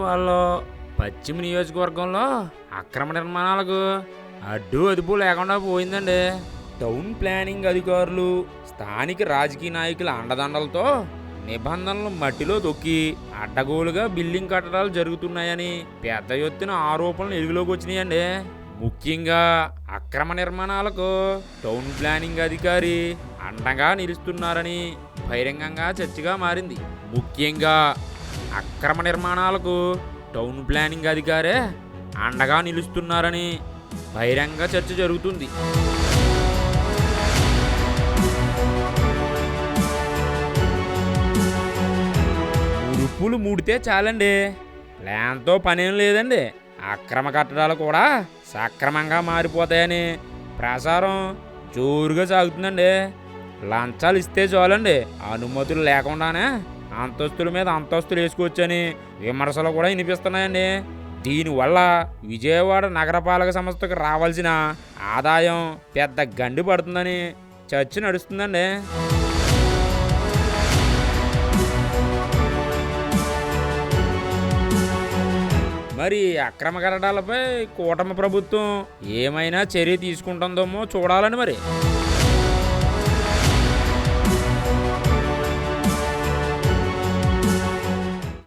వాళ్ళు పశ్చిమ నియోజకవర్గంలో అక్రమ నిర్మాణాలకు అడ్డు అదుపు లేకుండా పోయిందండి. టౌన్ ప్లానింగ్ అధికారులు స్థానిక రాజకీయ నాయకుల అండదండలతో నిబంధనలు మట్టిలో తొక్కి అడ్డగోలుగా బిల్డింగ్ కట్టడాలు జరుగుతున్నాయని పెద్ద ఎత్తున ఆరోపణలు వెలుగులోకి వచ్చినాయండి. ముఖ్యంగా అక్రమ నిర్మాణాలకు టౌన్ ప్లానింగ్ అధికారి అండగా నిలుస్తున్నారని బహిరంగంగా చర్చగా మారింది. ముఖ్యంగా అక్రమ నిర్మాణాలకు టౌన్ ప్లానింగ్ అధికారే అండగా నిలుస్తున్నారని బహిరంగ చర్చ జరుగుతుంది. ఉరుపులు ముడితే చాలండి, ప్లాన్తో పనేం లేదండి. అక్రమ కట్టడాలు కూడా సక్రమంగా మారిపోతాయని ప్రచారం జోరుగా సాగుతుందండి. లంచాలు ఇస్తే చాలండి, అనుమతులు లేకుండానే అంతస్తుల మీద అంతస్తులు వేసుకోవచ్చని విమర్శలు కూడా వినిపిస్తున్నాయండి. దీనివల్ల విజయవాడ నగరపాలక సంస్థకు రావాల్సిన ఆదాయం పెద్ద గండి పడుతుందని చర్చ నడుస్తుందండి. మరి అక్రమ కట్టడాలపై కూటమి ప్రభుత్వం ఏమైనా చర్య తీసుకుంటుందేమో చూడాలని మరి.